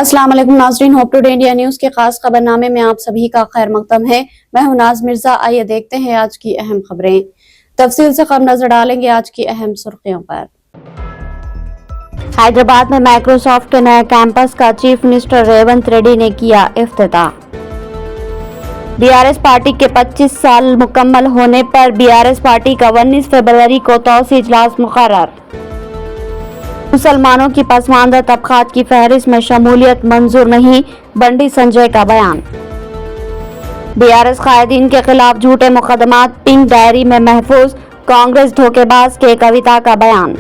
अस्सलाम वालेकुम नाज़रीन, होप टुडे इंडिया न्यूज के खास खबरनामे में आप सभी का खैर मकदम है। मैं हूं नाज मिर्जा। आइए देखते हैं आज की अहम खबरें। तफसील से खबर नजर डालेंगे आज की अहम सुर्खियों पर। हैदराबाद में माइक्रोसॉफ्ट के नए कैंपस का चीफ मिनिस्टर रेवंत रेड्डी ने किया इफ्तिताह। बीआरएस पार्टी के 25 साल मुकम्मल होने पर बीआरएस पार्टी का 19 फरवरी को तौसी इजलास मुकर्रर। मुसलमानों की पसमानदा तबकात की फहरिस्त में शमूलियत मंजूर नहीं, बंडी संजय का बयान। बीआरएस कायदीन के खिलाफ झूठे मुकदमात पिंक डायरी में महफूज, कांग्रेस धोखेबाज के कविता का बयान।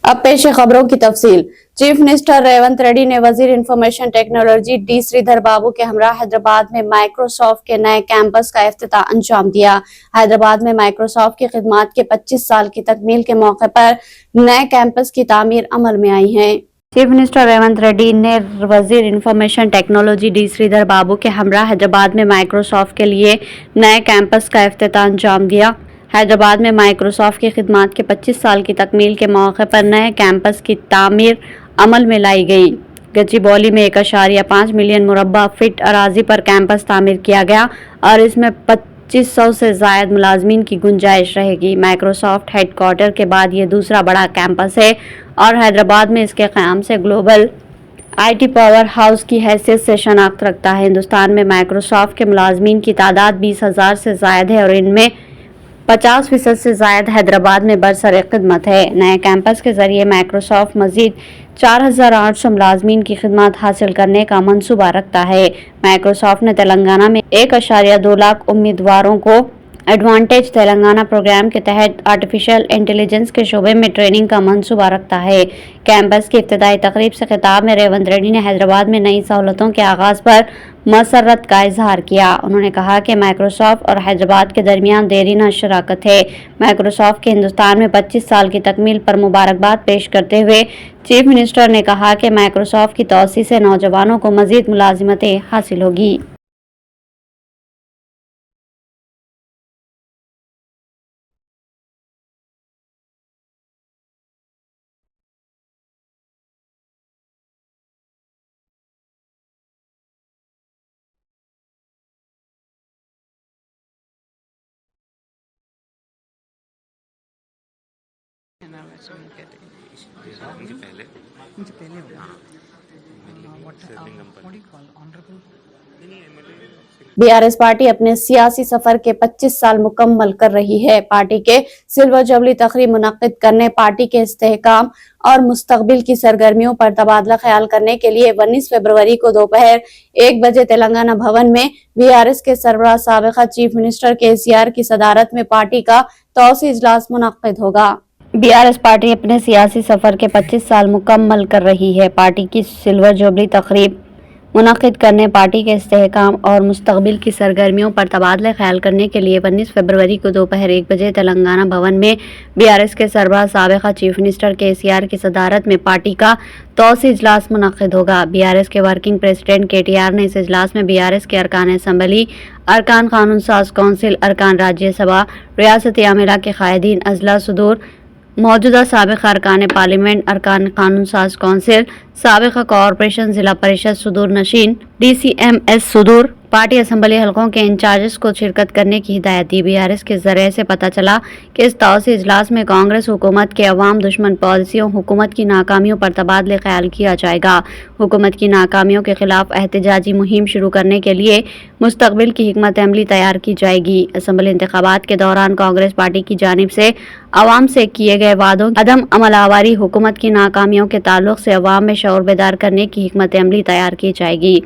अब पेश है खबरों की तफसील। चीफ मिनिस्टर रेवंत रेड्डी ने वजीर इंफॉर्मेशन टेक्नोलॉजी डी श्रीधर बाबू के हमरा हैदराबाद में माइक्रोसॉफ्ट के नए कैंपस का इफ्तिताह अंजाम दिया। हैदराबाद में माइक्रोसॉफ्ट की खिदमात के 25 साल की तकमील के मौके पर नए कैंपस की तामीर अमल में आई है। चीफ मिनिस्टर रेवंत रेड्डी ने वजीर इंफॉर्मेशन टेक्नोलॉजी डी श्रीधर बाबू के हमरा हैदराबाद में माइक्रोसॉफ्ट के लिए नए कैंपस का इफ्तिताह अंजाम दिया। हैदराबाद में माइक्रोसॉफ्ट की खिदमात के 25 साल की तकमील के मौके पर नए कैंपस की तामीर अमल में लाई गई। गच्चीबौली में 1.5 मिलियन मुरब्बा फीट अराजी पर कैंपस तामीर किया गया और इसमें 2500 से जायद मुलाजमीन की गुंजाइश रहेगी। माइक्रोसॉफ्ट हेडक्वार्टर के बाद ये दूसरा बड़ा कैंपस है और हैदराबाद में इसके क़याम से ग्लोबल IT पावर हाउस की हैसियत से शनाख्त रखता है। हिंदुस्तान में माइक्रोसॉफ्ट के मुलाजमीन की तादाद 20,000 से जायद है और इनमें 50% से जायद हैदराबाद में बरसर खिदमत है। नए कैंपस के जरिए माइक्रोसॉफ्ट मजीद 4,800 मुलाजमीन की खिदमत हासिल करने का मंसूबा रखता है। माइक्रोसॉफ्ट ने तेलंगाना में 1.2 लाख उम्मीदवारों को एडवांटेज तेलंगाना प्रोग्राम के तहत आर्टिफिशियल इंटेलिजेंस के शोबे में ट्रेनिंग का मंसूबा रखता है। कैंपस की इब्तिदाई तकरीब से खिताब में रेवंत रेड्डी ने हैदराबाद में नई सहूलतों के आगाज पर मसरत का इजहार किया। उन्होंने कहा कि माइक्रोसॉफ्ट और हैदराबाद के दरमियान देरीना शराकत है। माइक्रोसॉफ्ट के हिंदुस्तान में 25 साल की तकमील पर मुबारकबाद पेश करते हुए चीफ मिनिस्टर ने कहा कि माइक्रोसॉफ्ट की तौसी से नौजवानों को मजीद मुलाजिमतें हासिल होगी। उनके पहले होगा। बीआरएस पार्टी अपने सियासी सफर के 25 साल मुकम्मल कर रही है। पार्टी के सिल्वर जुबली तकरीब मुनक्किद करने, पार्टी के इस्तेहकाम और मुस्तकबिल की सरगर्मियों पर तबादला ख्याल करने के लिए 19 फरवरी को दोपहर 1 बजे तेलंगाना भवन में बीआरएस के सरबराह साबिका चीफ मिनिस्टर KCR की सदारत में पार्टी का तौसी इजलास मुनक्किद होगा। बीआरएस पार्टी अपने सियासी सफर के 25 साल मुकम्मल कर रही है। पार्टी की सिल्वर जुबली तकरीब मुनक्किद करने, पार्टी के इस्तेहकाम और मुस्तकबिल की सरगर्मियों पर तबादला ख्याल करने के लिए 19 फरवरी को दोपहर 1 बजे तेलंगाना भवन में बीआरएस के सरबराह साबिका चीफ मिनिस्टर KCR की सदारत में पार्टी का तौसी इजलास मुनक्किद होगा। बीआरएस के वर्किंग प्रेसिडेंट KTR ने इस इजलास में बीआरएस के अरकान असम्बली, अरकान कानून साज कौंसिल, अरकान राज्यसभा, रियासती अमला के कायदीन, अजला सुदूर, मौजूदा साबिक़ अरकान पार्लियामेंट, अरकान कानून साज कौंसिल, साबिक़ कॉरपोरेशन, जिला परिषद सुदूर नशीन, DCMS सुदूर, पार्टी असम्बली हलकों के इंचार्जेस को शिरकत करने की हिदायत दी। बीआरएस के जरिए से पता चला कि इस तौसी इजलास में कांग्रेस हुकूमत के अवाम दुश्मन पॉलिसियों, हुकूमत की नाकामियों पर तबादले ख्याल किया जाएगा। हुकूमत की नाकामियों के खिलाफ एहतजाजी मुहिम शुरू करने के लिए मुस्तकबिल की हिकमत अमली तैयार की जाएगी। असम्बली इंतखाबात के दौरान कांग्रेस पार्टी की जानिब से अवाम से किए गए वादों, अदम अमलावरी, हुकूमत की नाकामियों के ताल्लुक से अवाम में शऊर बेदार करने की हिकमत अमली तैयार की जाएगी।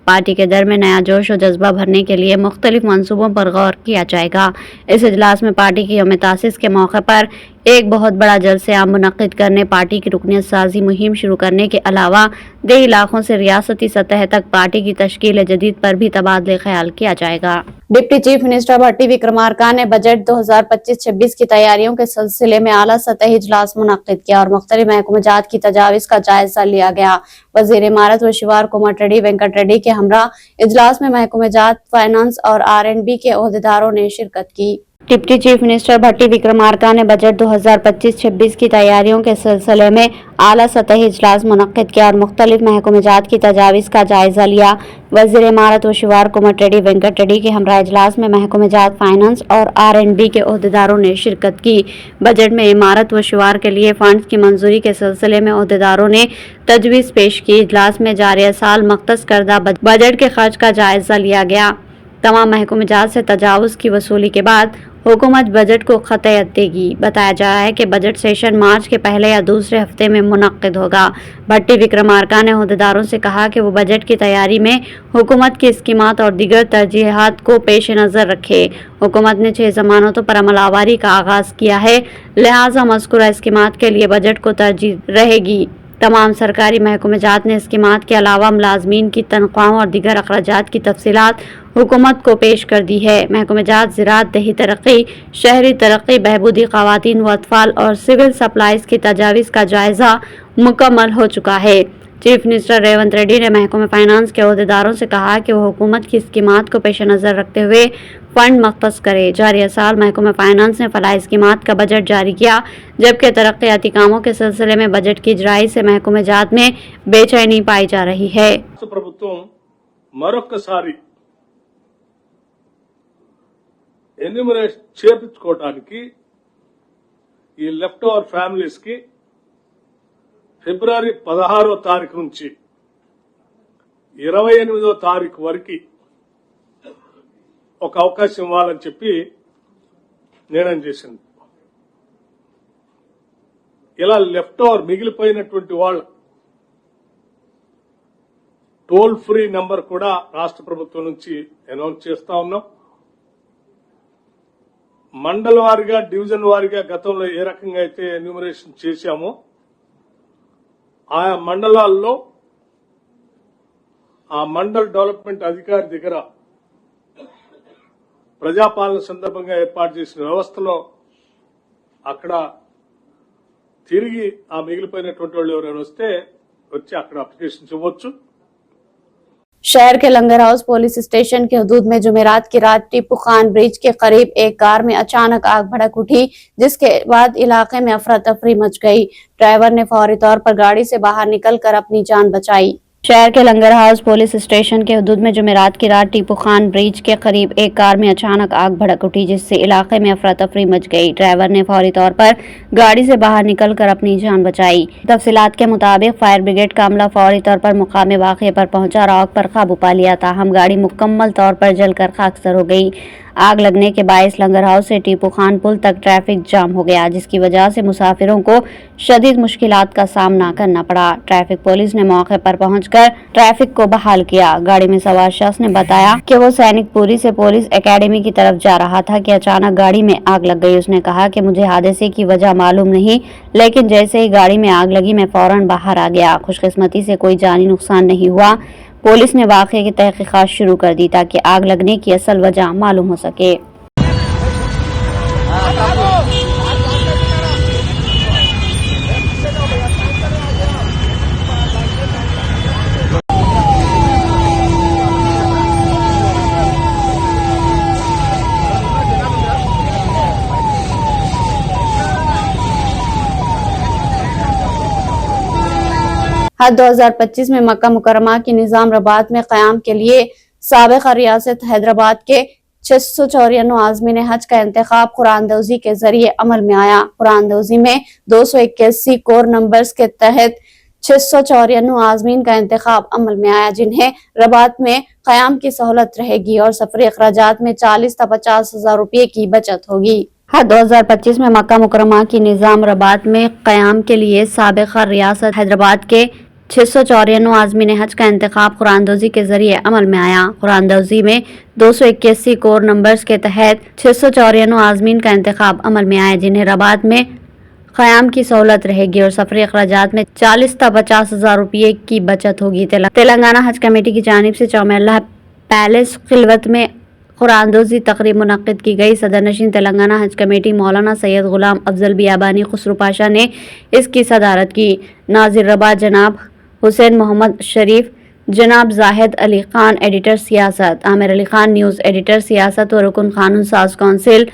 पार्टी के दर में नया जोश और जज्बा भरने के लिए मुख्तलिफ मंसूबों पर गौर किया जाएगा। इस इजलास में पार्टी की यौम तासीस के मौके पर एक बहुत बड़ा जलसे आम मुनक्किद करने, पार्टी की रुकनियत साजी मुहिम शुरू करने के अलावा देही इलाकों से रियासती सतह तक पार्टी की तश्कील जदीद पर भी तबादले ख्याल किया जाएगा। डिप्टी चीफ मिनिस्टर भट्टी विक्रमार्का ने बजट 2025-26 की तैयारियों के सिलसिले में आला सतही इजलास मुनक्किद किया और मुख्तलिफ महकूमजात की तजावीज़ का जायजा लिया गया। वज़ीर इमारत व शिवार कोमटिरेड्डी वेंकट रेड्डी के हमरा इजलास में महकूमजात, फाइनेंस और R&B के ओहदेदारों ने शिरकत की। डिप्टी चीफ मिनिस्टर भट्टी विक्रमार्का ने बजट 2025-26 की तैयारियों के सिलसिले में आला सतही इजलास मुनक्किद किया और मुख्तलिफ महकूमजात की तजावीज़ का जायजा लिया। वज़ीर इमारत व शिवार कुमार रेड्डी वेंकट रेड्डी के हमरा इजलास में महकूमजात फाइनेंस और R&D के ओहदेदारों ने शिरकत की। बजट में इमारत व शिवार के लिए फंड्स की मंजूरी के सिलसिले में ओहदेदारों ने तजवीज़ पेश की। इजलास में जारिया साल मख्तस करदा बजट के खर्च का जायजा लिया गया। तमाम महकूमजात से तजावुज़ की वसूली के बाद हुकूमत बजट को खतयत देगी। बताया जा रहा है कि बजट सेशन मार्च के पहले या दूसरे हफ्ते में मुनक्किद होगा। भट्टी विक्रमार्का ने ओहदेदारों से कहा कि वो बजट की तैयारी में हुकूमत की स्कीमात और दीगर तरजीहात को पेश नज़र रखे। हुकूमत ने 6 ज़मानतों पर अमल आवारी का आगाज़ किया है, लिहाजा मज़कूरा स्कीमात के लिए बजट को तरजीह रहेगी। तमाम सरकारी महकूमजात ने स्कीमात के अलावा मुलाजमीन की तनख्वाहों और दीगर अखराजात की तफसीलात हुकूमत को पेश कर दी है। महकूमजात ज़राअत, दही तरक्की, शहरी तरक्की, बहबूदी, ख़वातीन व अतफ़ाल और सिविल सप्लाईज़ की तजावीज़ का जायज़ा मुकम्मल हो चुका है। चीफ मिनिस्टर रेवंत रेड्डी ने महकमा फाइनेंस के ओहदेदारों से कहा कि वो हुकूमत की स्कीमात को पेश नज़र रखते हुए फंड मख्तस करे। जारिया साल महकमा फाइनेंस ने फलाही स्कीमात का बजट जारी किया, जबकि तरक्याती कामों के सिलसिले में बजट की इजराई से महकूमजात में बेचैनी पाई जा रही है। ప్రభుత్వం మరొకసారి ఎన్యూమరేషన్ చేపించుకోవడానికి ఈ లెఫ్ట్ ఓవర్ ఫ్యామిలీస్ కి ఫిబ్రవరి 16వ తారీఖు నుంచి 28వ తారీఖు వరకు ఒక అవకాశం ఇవ్వాలని చెప్పి నిర్ణయం చేసింది. ఇలా లెఫ్ట్ ఓవర్ మిగిలిపోయినటువంటి వాళ్ళ టోల్ ఫ్రీ నంబర్ కూడా రాష్ట్ర ప్రభుత్వం నుంచి అనౌన్స్ చేస్తా ఉన్నాం. మండల వారీగా, డివిజన్ వారీగా గతంలో ఏ రకంగా అయితే ఎన్యూమరేషన్ చేశామో ఆయా మండలాల్లో ఆ మండల్ డెవలప్మెంట్ అధికారి దగ్గర ప్రజాపాలన సందర్భంగా ఏర్పాటు చేసిన వ్యవస్థలో అక్కడ తిరిగి ఆ మిగిలిపోయినటువంటి వాళ్ళు ఎవరైనా వస్తే వచ్చి అక్కడ అప్లికేషన్స్ ఇవ్వచ్చు. शहर के लंगर हाउस पुलिस स्टेशन के हदूद में जुमेरात की रात टीपू खान ब्रिज के करीब एक कार में अचानक आग भड़क उठी, जिसके बाद इलाके में अफरा तफरी मच गई। ड्राइवर ने फौरी तौर पर गाड़ी से बाहर निकलकर अपनी जान बचाई। शहर के लंगर हाउस पुलिस स्टेशन के हदूद में जुमेरात की रात टीपू खान ब्रिज के करीब एक कार में अचानक आग भड़क उठी, जिससे इलाके में अफरा तफरी मच गई। ड्राइवर ने फौरी तौर पर गाड़ी से बाहर निकलकर अपनी जान बचाई। तफसीलात के मुताबिक फायर ब्रिगेड का अमला फौरी तौर पर मुकाम वाक़े पर पहुंचा और आग पर काबू पा लिया। ताहम गाड़ी मुकम्मल तौर पर जलकर खाकसर हो गई। आग लगने के बायस लंगर हाउस से टीपू खान पुल तक ट्रैफिक जाम हो गया, जिसकी वजह से मुसाफिरों को शदीद मुश्किलात का सामना करना पड़ा। ट्रैफिक पुलिस ने मौके पर पहुंचकर ट्रैफिक को बहाल किया। गाड़ी में सवार शख्स ने बताया कि वो सैनिकपुरी से पुलिस एकेडमी की तरफ जा रहा था कि अचानक गाड़ी में आग लग गई। उसने कहा कि मुझे हादसे की वजह मालूम नहीं, लेकिन जैसे ही गाड़ी में आग लगी मैं फौरन बाहर आ गया। खुशकिस्मती से कोई जानी नुकसान नहीं हुआ। पुलिस ने वाक़े की तहकीकात शुरू कर दी ताकि आग लगने की असल वजह मालूम हो सके। हज 2025 में मक्का मुकरमा की निजाम रबात में क़याम के लिए साबिक़ रियासत हैदराबाद के 694 आज़मीन हज का इंतखाब कुरानदौज़ी के जरिए अमल में आया। कुरानदौज़ी में 281 कोर नंबर्स के तहत 694 आज़मीन का इंतखाब अमल में आया, जिन्हें रबात में क़याम की सहूलत रहेगी और सफरी अखराजात में 40 से 50 हज़ार रुपये की बचत होगी। हज 2025 में मक्का मुकरमा की निजाम रबात में क़याम के लिए साबिक़ रियासत हैदराबाद के 694 आज़मीन हज का इंतखाब कुरानदौज़ी के जरिए अमल में आया। कुरानदौज़ी में 281 कोर नंबर्स के तहत 694 आज़मीन का इंतखाब अमल में आया, जिन्हें रबात में क़याम की सहूलत रहेगी और सफरी अखराजात में 40 से 50 हज़ार रुपये की बचत होगी। तेलंगाना हज कमेटी की जानिब से चौमेला पैलेस खिलवत में कुरानदौज़ी तकरीब मुनक्किद की गई। सदर नशीन तेलंगाना हज कमेटी मौलाना सैयद गुलाम अफजल बियाबानी खुसरू पाशा ने इसकी सदारत की। नाज़िर रबात जनाब हुसैन मोहम्मद शरीफ, जनाब Zahid Ali Khan editor Siasat, Aamir Ali Khan news editor Siasat व रुकन कानून साज कौंसिल,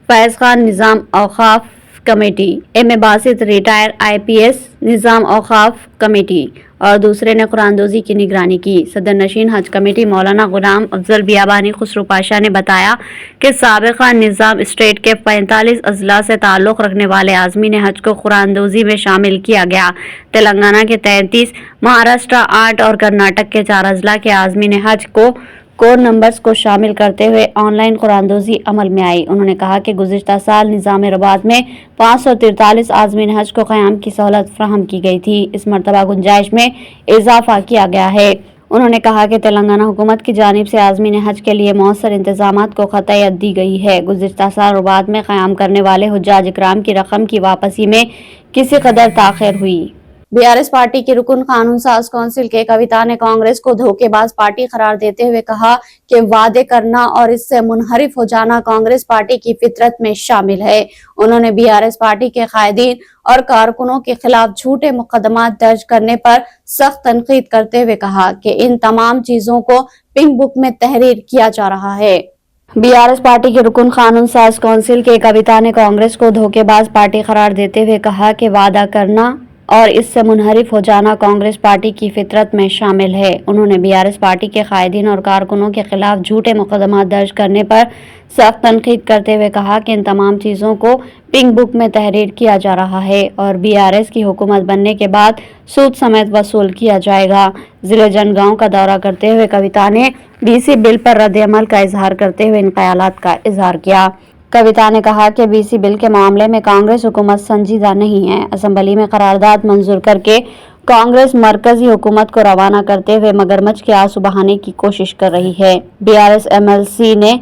फैज़ खान निज़ाम औक़ाफ़ committee, M Basit retire IPS निज़ाम औक़ाफ़ कमेटी और दूसरे ने कुरानदोज़ी की निगरानी की। सदर नशीन हज कमेटी मौलाना गुलाम अफजल बियाबानी खुसरो पाशा ने बताया कि साबिक़ा निज़ाम स्टेट के 45 अजला से ताल्लुक़ रखने वाले आज़मीन हज को कुरानदोज़ी में शामिल किया गया। तेलंगाना के 33, महाराष्ट्र 8 और कर्नाटक के 4 अजला के आज़मीन हज को कोड नंबर्स को शामिल करते हुए ऑनलाइन कुरानदोज़ी अमल में आई। उन्होंने कहा कि गुज़िश्ता साल निज़ाम रबात में 543 आज़मीन हज को क़याम की सहूलत फ्राहम की गई थी। इस मरतबा गुंजाइश में इजाफा किया गया है। उन्होंने कहा कि तेलंगाना हुकूमत की जानिब से आज़मीन हज के लिए मौसर इंतजामात को ख़तयत दी गई है। गुज़िश्ता साल रबात में क़याम करने वाले हुज्जाज इकराम की रकम की वापसी में किसी कदर ताख़िर हुई। बीआरएस पार्टी की रुकन कानून साज कौंसिल के कविता ने कांग्रेस को धोखेबाज पार्टी करार देते हुए कहा कि वादे करना और इससे मुनहरिफ हो जाना कांग्रेस पार्टी की फितरत में शामिल है। उन्होंने बीआरएस पार्टी के कायदीन और कारकुनों के खिलाफ झूठे मुकदमात दर्ज करने पर सख्त तनकीद करते हुए कहा कि इन तमाम चीजों को पिंक बुक में तहरीर किया जा रहा है। बीआरएस पार्टी के रुकन कानून साज कौंसिल के कविता ने कांग्रेस को धोखेबाज पार्टी करार देते हुए कहा कि वादा करना और इससे मुनहरिफ हो जाना कांग्रेस पार्टी की फितरत में शामिल है। उन्होंने बीआरएस पार्टी के कायदीन और कारकुनों के खिलाफ झूठे मुकदमात दर्ज करने पर सख्त तनकीद करते हुए कहा कि इन तमाम चीज़ों को पिंक बुक में तहरीर किया जा रहा है और बीआरएस की हुकूमत बनने के बाद सूद समेत वसूल किया जाएगा। जिले जनगांव का दौरा करते हुए कविता ने BC बिल पर रद्द-ए-अमल का इजहार करते हुए इन ख्यालात का इजहार किया। कविता ने कहा कि BC बिल के मामले में कांग्रेस हुकूमत संजीदा नहीं है। असेंबली में करारदाद मंजूर करके कांग्रेस मरकजी हुकूमत को रवाना करते हुए मगरमच्छ के आंसू बहाने की कोशिश कर रही है। बीआरएस MLC ने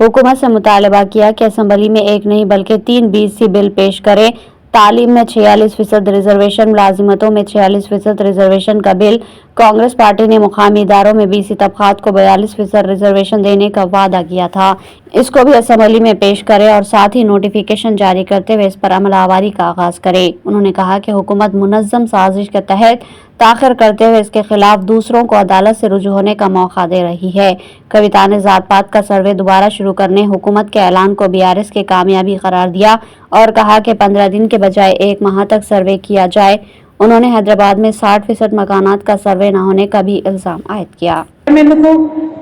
हुकूमत से मुतालबा किया कि असेंबली में एक नहीं बल्कि 3 BC बिल पेश करे। तालीम में 46% रिजर्वेशन, मुलाजिमतों में 46% रिजर्वेशन का बिल। कांग्रेस पार्टी ने मुकामी इदारों में BC तबकात को 42% रिजर्वेशन देने का वादा किया था। इसको भी असेंबली में पेश करे और साथ ही नोटिफिकेशन जारी करते हुए इस पर अमल आवारी का आगाज करे। उन्होंने कहा कि हुकूमत मुनज़्ज़म साजिश के तहत ताख़िर करते हुए इसके खिलाफ दूसरों को अदालत से रुजू होने का मौका दे रही है। कविता ने जात पात का सर्वे दोबारा शुरू करने हुकूमत के ऐलान को बीआरएस की कामयाबी करार दिया और कहा कि 15 दिन के बजाय 1 माह तक सर्वे किया जाए। उन्होंने हैदराबाद में 60% मकानात का सर्वे न होने का भी इल्जाम आयद किया।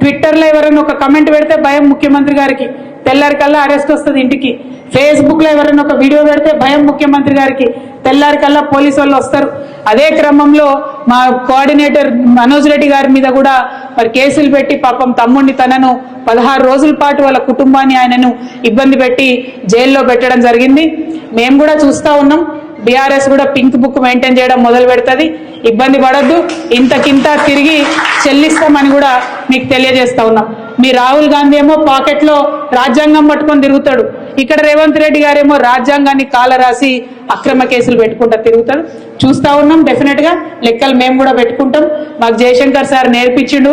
ట్విట్టర్లో ఎవరైనా ఒక కమెంట్ పెడితే భయం ముఖ్యమంత్రి గారికి, తెల్లారి కల్లా అరెస్ట్ వస్తుంది ఇంటికి. ఫేస్బుక్ లో ఎవరైనా ఒక వీడియో పెడితే భయం ముఖ్యమంత్రి గారికి, తెల్లారి కల్లా పోలీసు వాళ్ళు వస్తారు. అదే క్రమంలో మా కోఆర్డినేటర్ మనోజ్ రెడ్డి గారి మీద కూడా మరి కేసులు పెట్టి పాపం తమ్ముడిని తనను 16 రోజుల పాటు వాళ్ళ కుటుంబాన్ని ఆయనను ఇబ్బంది పెట్టి జైల్లో పెట్టడం జరిగింది. మేము కూడా చూస్తా ఉన్నాం. బీఆర్ఎస్ కూడా పింక్ బుక్ మెయింటైన్ చేయడం మొదలు పెడుతుంది. ఇబ్బంది పడద్దు, ఇంతకింత తిరిగి చెల్లిస్తామని కూడా మీకు తెలియజేస్తా ఉన్నాం. మీ రాహుల్ గాంధీ ఏమో పాకెట్లో రాజ్యాంగం పట్టుకొని తిరుగుతాడు, ఇక్కడ రేవంత్ రెడ్డి గారేమో రాజ్యాంగాన్ని కాల రాసి అక్రమ కేసులు పెట్టుకుంటా తిరుగుతాడు. చూస్తా ఉన్నాం. డెఫినెట్ గా లెక్కలు మేము కూడా పెట్టుకుంటాం. మాకు జయశంకర్ సార్ నేర్పించిండు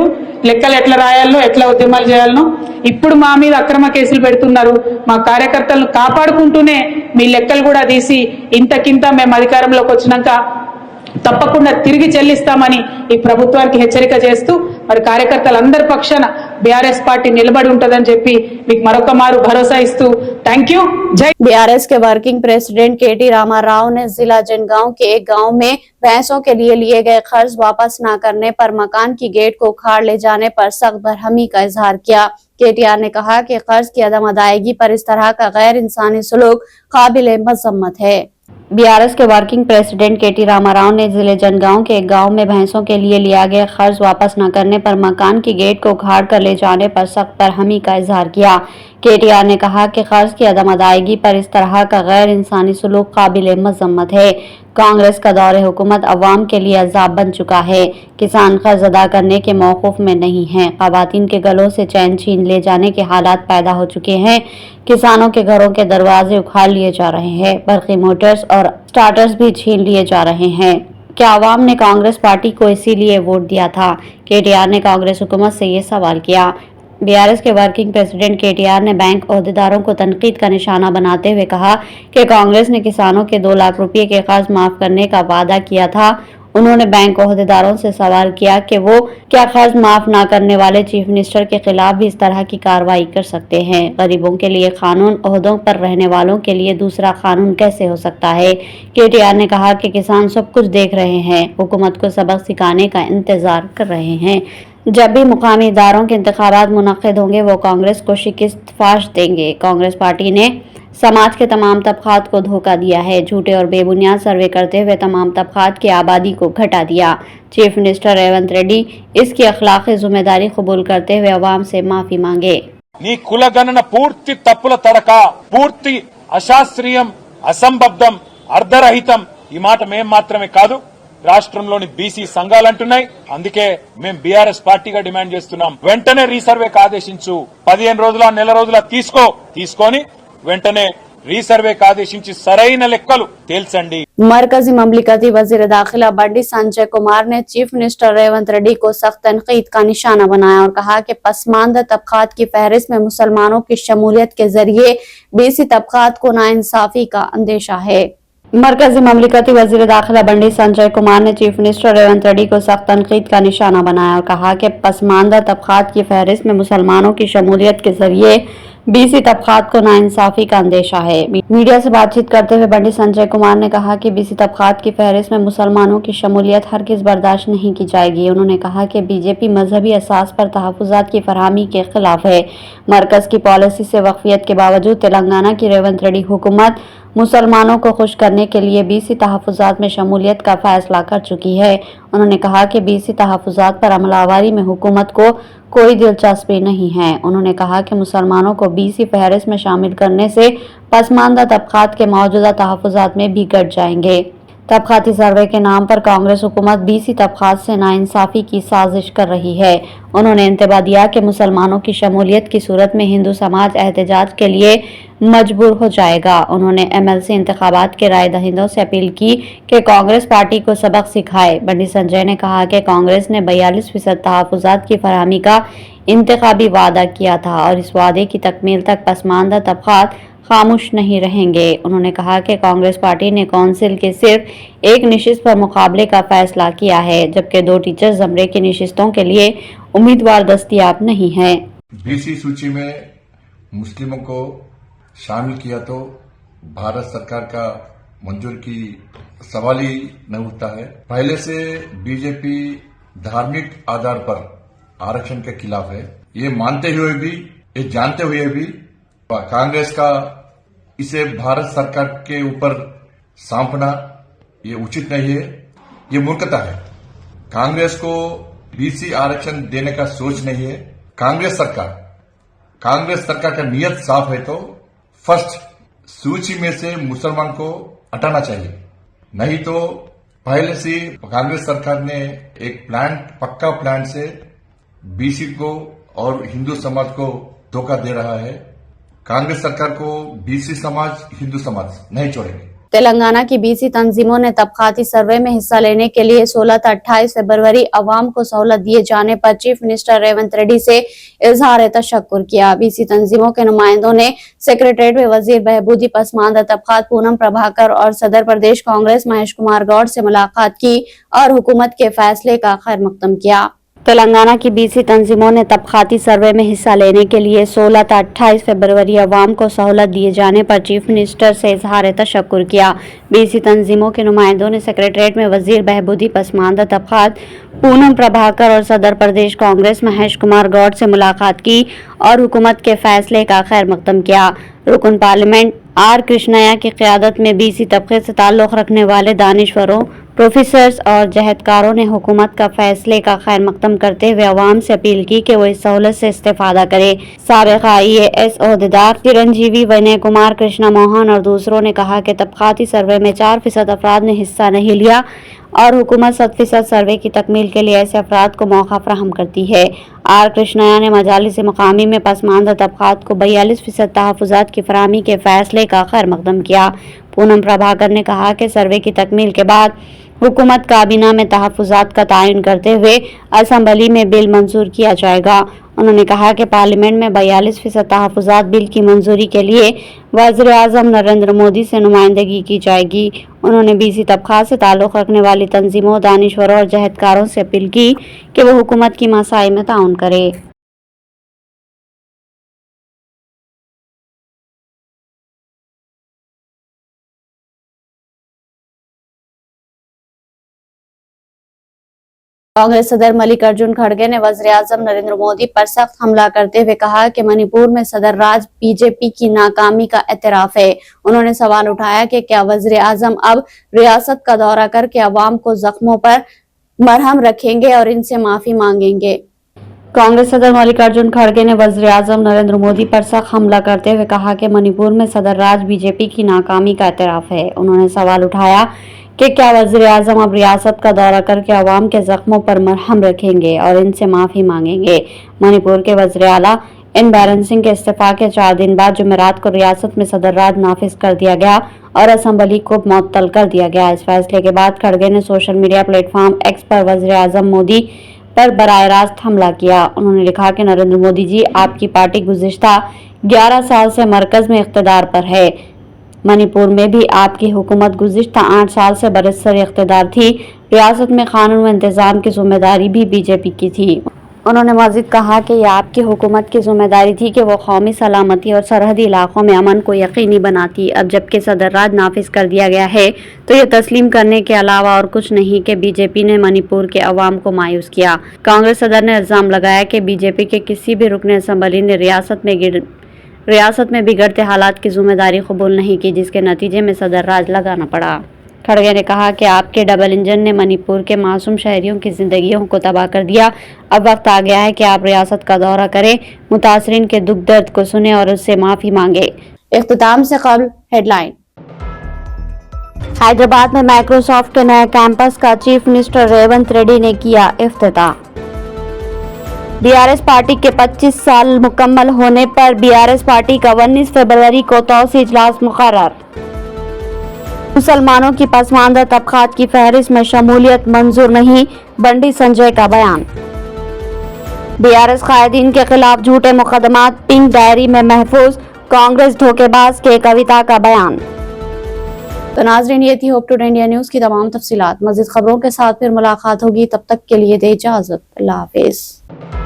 లెక్కలు ఎట్లా రాయాలనో, ఎట్లా ఉద్యమాలు చేయాలనో. ఇప్పుడు మా మీద అక్రమ కేసులు పెడుతున్నారు. మా కార్యకర్తలను కాపాడుకుంటూనే మీ లెక్కలు కూడా తీసి ఇంతకింత మేము అధికారంలోకి వచ్చినాక తప్పకుండా తిరిగి చెల్లిస్తామని ఈ ప్రభుత్వానికి హెచ్చరిక చేస్తూ మరి కార్యకర్తలందరి పక్షాన बीआरएस पार्टी निलबड़ी ఉంటదని చెప్పి మీకు మరొక మారు భరోసా ఇస్తూ థాంక్యూ. జై बीआरएस के वर्किंग प्रेसिडेंट KT रामाराव ने जिला जनगांव के एक गांव में भैंसों के लिए गए कर्ज वापस न करने पर मकान की गेट को उखाड़ ले जाने पर सख्त बरहमी का इजहार किया। KTR ने कहा कि कर्ज की अदम अदायगी पर इस तरह का गैर इंसानी सलूक काबिल मजम्मत है। बीआरएस के वर्किंग प्रेसिडेंट KT रामाराव ने जिले जनगांव के एक गांव में भैंसों के लिए लिया गया कर्ज वापस न करने पर मकान की गेट को उखाड़ कर ले जाने पर सख्त बरहमी का इजहार किया। KTR ने कहा कि कर्ज की अदम अदायगी पर इस तरह का गैर इंसानी सलूक काबिल मजम्मत है। कांग्रेस का दौरे हुकूमत अवाम के लिए अजाब बन चुका है। किसान कर्ज अदा करने के मौकूफ में नहीं है। खवातीन के गलों से चैन छीन ले जाने के हालात पैदा हो चुके हैं। किसानों के घरों के दरवाजे उखाड़ लिए जा रहे हैं। बरकी मोटर्स और स्टार्टर्स भी छीन लिए जा रहे हैं। क्या अवाम ने कांग्रेस पार्टी को इसीलिए वोट दिया था? KTR ने कांग्रेस हुकूमत से ये सवाल किया। बीआरएस के वर्किंग प्रेसिडेंट KTR ने बैंक अहदेदारों को तनकीद का निशाना बनाते हुए कहा कि कांग्रेस ने किसानों के 2 लाख रुपए के कर्ज माफ करने का वादा किया था उन्होंने बैंक ओहदेदारों से सवाल किया कि वो क्या कर्ज माफ न करने वाले चीफ मिनिस्टर के खिलाफ भी इस तरह की कार्रवाई कर सकते हैं। गरीबों के लिए कानून, ओहदों पर रहने वालों के लिए दूसरा कानून कैसे हो सकता है। KTR ने कहा कि किसान सब कुछ देख रहे हैं, हुकूमत को सबक सिखाने का इंतजार कर रहे हैं। जब भी मुकामी इदारों के इंतखाबात मुनक्किद होंगे वो कांग्रेस को शिकस्त फाश देंगे। कांग्रेस पार्टी ने समाज के तमाम तबकात को धोखा दिया है, झूठे और बेबुनियाद सर्वे करते हुए तमाम तबकात की आबादी को घटा दिया। चीफ मिनिस्टर रेवंत रेड्डी इसकी अखलाकी जिम्मेदारी कबूल करते हुए अवाम से माफी मांगे। నీ కులగణన పూర్తి తప్పుల తడక, పూర్తి అశాస్త్రీయం, అసంబద్ధం, అర్ధరహితం. ఈ మాట మేం మాత్రమే కాదు, రాష్ట్రంలోని బీసీ సంఘాలు అంటున్నాయి. అందుకే మేం బీఆర్ఎస్ పార్టీగా డిమాండ్ చేస్తున్నాం, వెంటనే రీసర్వేకి ఆదేశించు. 15 రోజుల, నెల రోజుల తీసుకొని వెంటనే రీసర్వేకి ఆదేశించి సరైన లెక్కలు తేల్చండి. मरकजी ममलिकती वजीर दाखिला बंडी संजय कुमार ने चीफ मिनिस्टर रेवंत रेड्डी को सख्त तनकीद का निशाना बनाया और कहा कि पसमानदा तबकात की फहरिस्त में मुसलमानों की शमूलियत के जरिए बीसी तबकात को नाइंसाफी का अंदेशा है। मरकजी ममलिकती वजीर दाखिला बंडी संजय कुमार ने चीफ मिनिस्टर रेवंत रेड्डी को सख्त तनकीद का निशाना बनाया और कहा कि पसमानदा तबकात की फहरिस्त में मुसलमानों की शमूलियत के जरिए बीसी तबकात को नाइंसाफी का अंदेशा है। मीडिया से बातचीत करते हुए बंडी संजय कुमार ने कहा कि बीसी तबकात की फहरिस्त में मुसलमानों की शमूलियत हरगिज बर्दाश्त नहीं की जाएगी। उन्होंने कहा कि बीजेपी मजहबी असास पर तहफुजात की फरहमी के खिलाफ है। मरकज की पॉलिसी से वक्फियत के बावजूद तेलंगाना की रेवंत रेड्डी हुकूमत मुसलमानों को खुश करने के लिए बीसी तहफुजात में शमूलियत का फैसला कर चुकी है। उन्होंने कहा कि बीसी तहफुजात पर अमलावरी में हुकूमत को कोई दिलचस्पी नहीं है। उन्होंने कहा कि मुसलमानों को बीसी फहरिस्त में शामिल करने से पसमानदा तबकात के मौजूदा तहफुजात में भी घट जाएंगे। तबकाती सर्वे के नाम पर कांग्रेस हुकूमत बीसी तबकात से नाइंसाफी की साजिश कर रही है। उन्होंने इंतबा दिया कि मुसलमानों की शमूलियत की सूरत में हिंदू समाज एहतजाज के लिए मजबूर हो जाएगा। उन्होंने MLC इंतखाबात के राय दहिंदों से अपील की कि कांग्रेस पार्टी को सबक सिखाए। बंडी संजय ने कहा कि कांग्रेस ने 42% तहफुजात की फरहमी का इंतखाबी वादा किया था और इस वादे की तकमील तक पसमानदा तबकात खामोश नहीं रहेंगे। उन्होंने कहा कि कांग्रेस पार्टी ने काउंसिल के सिर्फ एक नशिस्त पर मुकाबले का फैसला किया है, जबकि 2 टीचर जमरे की नशिस्तों के लिए उम्मीदवार दस्तयाब नहीं है। बीसी सूची में मुस्लिमों को शामिल किया तो भारत सरकार का मंजूर की सवाल ही न उठता है। पहले से बीजेपी धार्मिक आधार पर आरक्षण के खिलाफ है। ये मानते हुए भी, ये जानते हुए भी कांग्रेस का इसे भारत सरकार के ऊपर सौंपना ये उचित नहीं है, ये मूर्खता है। कांग्रेस को बीसी आरक्षण देने का सोच नहीं है। कांग्रेस सरकार का नियत साफ है तो फर्स्ट सूची में से मुसलमान को हटाना चाहिए, नहीं तो पहले से कांग्रेस सरकार ने एक पक्का प्लान से बीसी को और हिंदू समाज को धोखा दे रहा है। कांग्रेस सरकार को बीसी समाज, हिंदू समाज नहीं छोड़ेंगे। तेलंगाना की बीसी तंजीमों ने तबकाती सर्वे में हिस्सा लेने के लिए 16 से 28 फरवरी अवाम को सहूलत दिए जाने पर चीफ मिनिस्टर रेवंत रेड्डी से इजहार तशक्कुर किया। बीसी तंजीमों के नुमाइंदों ने सेक्रेटरीट में वजीर बहबूदी पसमानदा तबकात पूनम प्रभाकर और सदर प्रदेश कांग्रेस महेश कुमार गौड़ से मुलाकात की और हुकूमत के फैसले का खैर मकदम किया। तेलंगाना की बीसी तंजीमों ने तबकाती सर्वे में हिस्सा लेने के लिए 16 से 28 फरवरी अवाम को सहूलत दिए जाने पर चीफ मिनिस्टर से इजहार तशक्कुर किया। बीसी तंजीमों के नुमाइंदों ने सेक्रेटरीट में वजीर बहबूदी पसमानदा तबकात पूनम प्रभाकर और सदर प्रदेश कांग्रेस महेश कुमार गौड़ से मुलाकात की और हुकूमत के फैसले का खैर मकदम किया। रुकन पार्लियामेंट R कृष्णया की क़यादत में बीसी तबके से ताल्लुक़ रखने वाले दानिश्वरों, प्रोफेसर्स और जहदकारों ने हुकूमत का फैसले का खैर मकदम करते हुए अवाम से अपील की कि वो इस सहूलत से इस्तेफादा करे। साबिक़ IAS ओहदेदार चिरंजीवी विनय कुमार, कृष्णा मोहन और दूसरों ने कहा कि तबकाती सर्वे में 4% अफराद ने हिस्सा नहीं लिया और हुकूमत 100% सर्वे की तकमील के लिए ऐसे अफराद को मौका फराहम करती है। R कृष्णया ने मजालिस मकामी में पसमानदा तबकात को 42% तहफुजात की फराहमी के फैसले का खैर मकदम किया। पूनम प्रभाकर ने कहा कि सर्वे की तकमील के बाद हुकूमत काबीना में तहफुजात का तयन करते हुए असम्बली में बिल मंजूर किया जाएगा। उन्होंने कहा कि पार्लियामेंट में 42% तहफ़्फ़ुज़ात बिल की मंजूरी के लिए वज़ीर-ए-आज़म नरेंद्र मोदी से नुमाइंदगी की जाएगी। उन्होंने बीसी तबका से ताल्लुक़ रखने वाली तंजीमों, दानिशवरों और जहदकारों से अपील की कि वो हुकूमत की मसाइल में ताउन करे। कांग्रेस सदर मल्लिकार्जुन खड़गे ने वज़ीर-ए-आज़म नरेंद्र मोदी पर सख्त हमला करते हुए कहा कि मणिपुर में सदर राज बीजेपी की नाकामी का एतराफ है। उन्होंने सवाल उठाया कि क्या वज़ीर-ए-आज़म अब रियासत का दौरा करके अवाम को जख्मों पर मरहम रखेंगे और इनसे माफी मांगेंगे। कांग्रेस सदर मल्लिकार्जुन खड़गे ने वज़ीर-ए-आज़म नरेंद्र मोदी पर सख्त हमला करते हुए कहा कि मणिपुर में सदर राज बीजेपी की नाकामी का एतराफ है। उन्होंने सवाल उठाया कि क्या वज़ीर-ए-आज़म अब रियासत का दौरा करके अवाम के जख्मों पर मरहम रखेंगे और इनसे माफी मांगेंगे। मणिपुर के वज़ीर आला एन बैरन सिंह के इस्तीफा के 4 दिन बाद जुमेरात को रियासत में सदर राज नाफिज कर दिया गया और असम्बली को मुअत्तल कर दिया गया। इस फैसले के बाद खड़गे ने सोशल मीडिया प्लेटफॉर्म एक्स पर वज़ीर-ए-आज़म मोदी पर बराह रास्त हमला किया। उन्होंने लिखा कि नरेंद्र मोदी जी, आपकी पार्टी गुज़िश्ता 11 साल से मरकज में इख्तिदार पर है। मणिपुर में भी आपकी हुकूमत गुज़िश्ता 8 साल से बरसर इख्तिदार थी। रियासत में कानून व इंतजाम की जिम्मेदारी भी बीजेपी की थी। उन्होंने मज़ीद कहा कि यह आपकी हुकूमत की जिम्मेदारी थी कि वो कौमी सलामती और सरहदी इलाकों में अमन को यकीनी बनाती। अब जबकि सदर राज नाफिज कर दिया गया है तो ये तस्लीम करने के अलावा और कुछ नहीं कि बीजेपी ने मणिपुर के अवाम को मायूस किया। कांग्रेस सदर ने इल्जाम लगाया कि बीजेपी के किसी भी रुकन असम्बली ने रियासत में बिगड़ते हालात की जिम्मेदारी कबूल नहीं की, जिसके नतीजे में सदर राज लगाना पड़ा। खड़गे ने कहा कि आपके डबल इंजन ने मणिपुर के मासूम शहरियों की जिंदगियों को तबाह कर दिया। अब वक्त आ गया है कि आप रियासत का दौरा करें, मुतासरीन के दुख दर्द को सुने और उससे माफी मांगे। इख्तिताम से कबल हेडलाइन। हैदराबाद में माइक्रोसॉफ्ट के नए कैंपस का चीफ मिनिस्टर रेवंत रेड्डी ने किया इफ्तिताह। बीआरएस पार्टी के 25 साल मुकम्मल होने पर बीआरएस पार्टी का 19 फरवरी को तौसी इजलास मुकर्रर। मुसलमानों की पसमानदा तबकात की फहरिस्त में शमूलियत मंजूर नहीं, बंडी संजय का बयान। बीआरएस कायदीन के खिलाफ झूठे मुकदमात पिंक डायरी में महफूज, कांग्रेस धोखेबाज के कविता का बयान। तो नाज़रीन, ये थी होप टुडे इंडिया न्यूज की तमाम तफसीलात। मज़ीद खबरों के साथ फिर मुलाकात होगी, तब तक के लिए दे इजाजत। अल्लाह हाफिज।